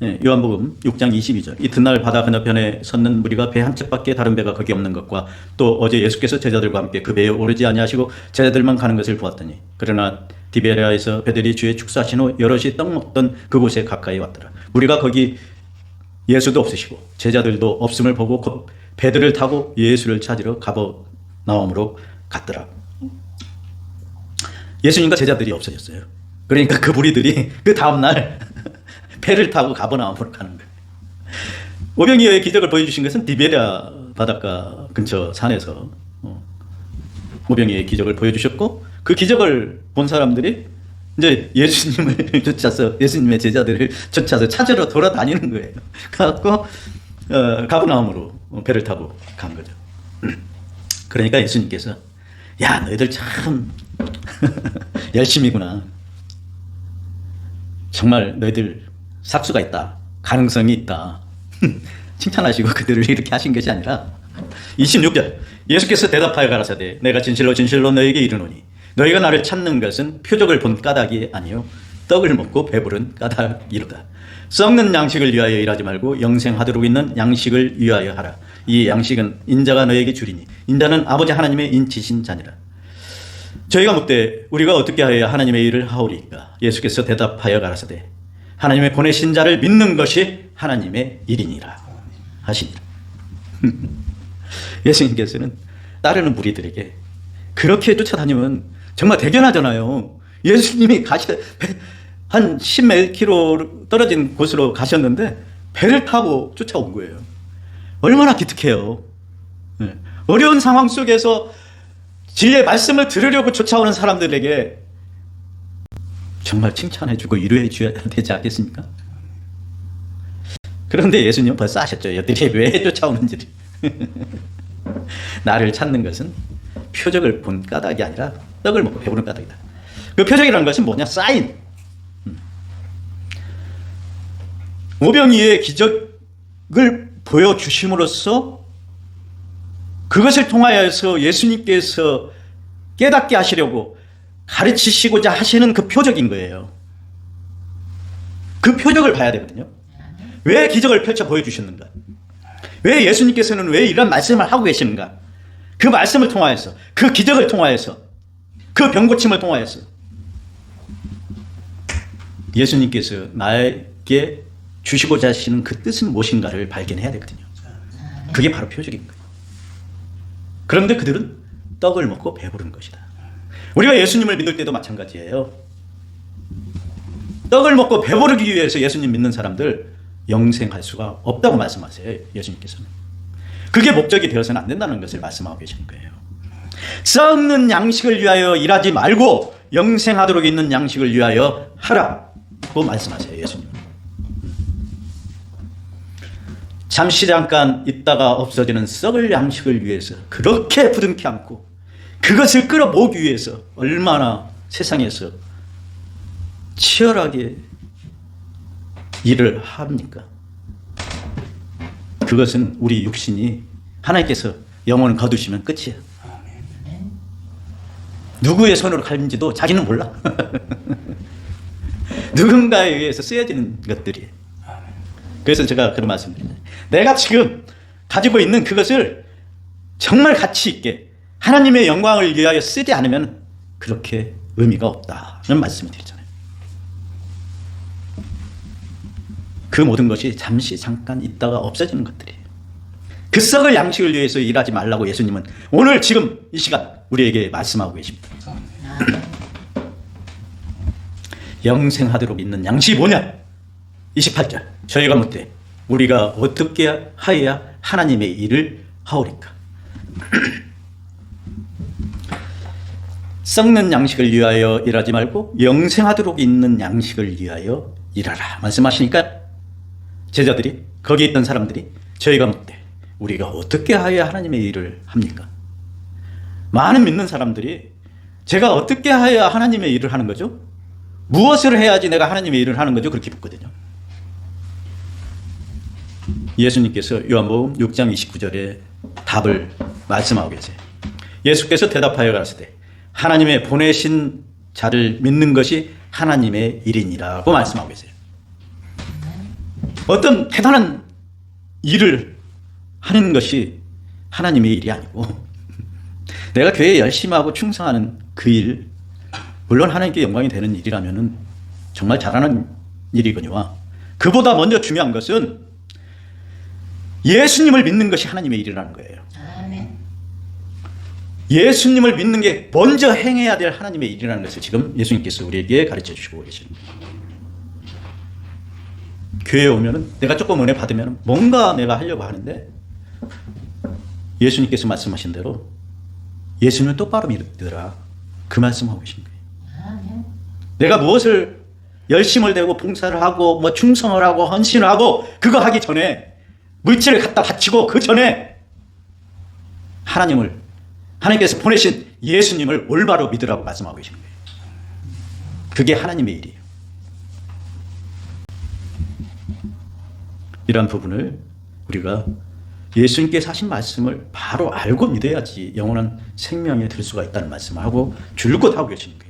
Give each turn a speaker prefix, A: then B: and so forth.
A: 요한복음 6장 22절. 이튿날 바다 건너편에 섰는 무리가 배 한 척밖에 다른 배가 거기 없는 것과 또 어제 예수께서 제자들과 함께 그 배에 오르지 아니하시고 제자들만 가는 것을 보았더니 그러나 디베레아에서 배들이 주의 축사하신 후 여럿이 떡 먹던 그곳에 가까이 왔더라. 우리가 거기 예수도 없으시고 제자들도 없음을 보고 곧 배들을 타고 예수를 찾으러 가버나움으로 갔더라. 예수님과 제자들이 없어졌어요. 그러니까 그 무리들이 그 다음날 배를 타고 가버나움으로 가는 거예요. 오병이어의 기적을 보여주신 것은 디베랴 바닷가 근처 산에서 오병이어의 기적을 보여주셨고, 그 기적을 본 사람들이 이제 예수님을 쫓아서, 예수님의 제자들을 쫓아서 찾으러 돌아다니는 거예요. 그래갖고 가버나움으로 배를 타고 간 거죠. 그러니까 예수님께서 야, 너희들 참 열심이구나. 정말 너희들 삭수가 있다. 가능성이 있다. 칭찬하시고 그들을 이렇게 하신 것이 아니라 26절 예수께서 대답하여 가라사대 내가 진실로 진실로 너희에게 이르노니 너희가 나를 찾는 것은 표적을 본 까닭이 아니요 떡을 먹고 배부른 까닭이로다. 썩는 양식을 위하여 일하지 말고 영생하도록 있는 양식을 위하여 하라. 이 양식은 인자가 너희에게 주리니 인자는 아버지 하나님의 인치신 자니라. 저희가 묻되 우리가 어떻게 하여야 하나님의 일을 하오리까? 예수께서 대답하여 가라사대 하나님의 보내신 자를 믿는 것이 하나님의 일이니라 하시니라. 예수님께서는 따르는 무리들에게 그렇게 쫓아다니면 정말 대견하잖아요. 예수님이 한 10몇 킬로 떨어진 곳으로 가셨는데 배를 타고 쫓아온 거예요. 얼마나 기특해요. 어려운 상황 속에서 진리의 말씀을 들으려고 쫓아오는 사람들에게 정말 칭찬해주고 위로해 줘야 되지 않겠습니까? 그런데 예수님은 벌써 아셨죠. 여들이 왜 쫓아오는지를. 나를 찾는 것은 표적을 본 까닭이 아니라 떡을 먹고 배부른 까닭이다. 그 표적이라는 것은 뭐냐? 사인. 오병이어의 기적을 보여주심으로써 그것을 통하여서 예수님께서 깨닫게 하시려고 가르치시고자 하시는 그 표적인 거예요. 그 표적을 봐야 되거든요. 왜 기적을 펼쳐 보여주셨는가? 왜 예수님께서는 왜 이런 말씀을 하고 계시는가? 그 말씀을 통하여서, 그 기적을 통하여서, 그 병고침을 통하여서 예수님께서 나에게 주시고자 하시는 그 뜻은 무엇인가를 발견해야 되거든요. 그게 바로 표적인 거예요. 그런데 그들은 떡을 먹고 배부른 것이다. 우리가 예수님을 믿을 때도 마찬가지예요. 떡을 먹고 배부르기 위해서 예수님 믿는 사람들 영생할 수가 없다고 말씀하세요. 예수님께서는. 그게 목적이 되어서는 안 된다는 것을 말씀하고 계시는 거예요. 썩는 양식을 위하여 일하지 말고 영생하도록 있는 양식을 위하여 하라고 말씀하세요. 예수님은. 잠깐 있다가 없어지는 썩을 양식을 위해서 그렇게 부둥켜 안고 그것을 끌어모으기 위해서 얼마나 세상에서 치열하게 일을 합니까? 그것은 우리 육신이 하나님께서 영혼을 거두시면 끝이에요. 누구의 손으로 갈는지도 자기는 몰라. 누군가에 의해서 쓰여지는 것들이에요. 그래서 제가 그런 말씀 드립니다. 내가 지금 가지고 있는 그것을 정말 가치 있게 하나님의 영광을 위하여 쓰지 않으면 그렇게 의미가 없다는 말씀을 드리잖아요. 그 모든 것이 잠깐 있다가 없어지는 것들이에요. 그 썩을 양식을 위해서 일하지 말라고 예수님은 오늘 지금 이 시간 우리에게 말씀하고 계십니다. 영생하도록 있는 양식이 뭐냐? 28절 저희가 묻되 우리가 어떻게 하여야 하나님의 일을 하오리까? 썩는 양식을 위하여 일하지 말고 영생하도록 있는 양식을 위하여 일하라 말씀하시니까 제자들이 거기 있던 사람들이 저희가 묻되 우리가 어떻게 하여야 하나님의 일을 합니까? 많은 믿는 사람들이 제가 어떻게 하여야 하나님의 일을 하는 거죠? 무엇을 해야지 내가 하나님의 일을 하는 거죠? 그렇게 묻거든요. 예수님께서 요한복음 6장 29절에 답을 말씀하고 계세요. 예수께서 대답하여 가라사대 하나님의 보내신 자를 믿는 것이 하나님의 일이니라고 말씀하고 계세요. 어떤 대단한 일을 하는 것이 하나님의 일이 아니고 내가 교회에 열심히 하고 충성하는 그 일, 물론 하나님께 영광이 되는 일이라면 정말 잘하는 일이거니와 그보다 먼저 중요한 것은 예수님을 믿는 것이 하나님의 일이라는 거예요.
B: 아멘.
A: 예수님을 믿는 게 먼저 행해야 될 하나님의 일이라는 것을 지금 예수님께서 우리에게 가르쳐 주시고 계십니다. 교회에 오면은 내가 조금 은혜 받으면 뭔가 내가 하려고 하는데 예수님께서 말씀하신 대로 예수님을 똑바로 믿으라. 그 말씀하고 계신 거예요.
B: 아멘.
A: 내가 무엇을 열심을 대고 봉사를 하고 뭐 충성을 하고 헌신을 하고 그거 하기 전에 물질을 갖다 바치고 그 전에 하나님께서 보내신 예수님을 올바로 믿으라고 말씀하고 계신 거예요. 그게 하나님의 일이에요. 이러한 부분을 우리가 예수님께서 하신 말씀을 바로 알고 믿어야지 영원한 생명에 들 수가 있다는 말씀을 하고 줄곧 하고 계시는 거예요.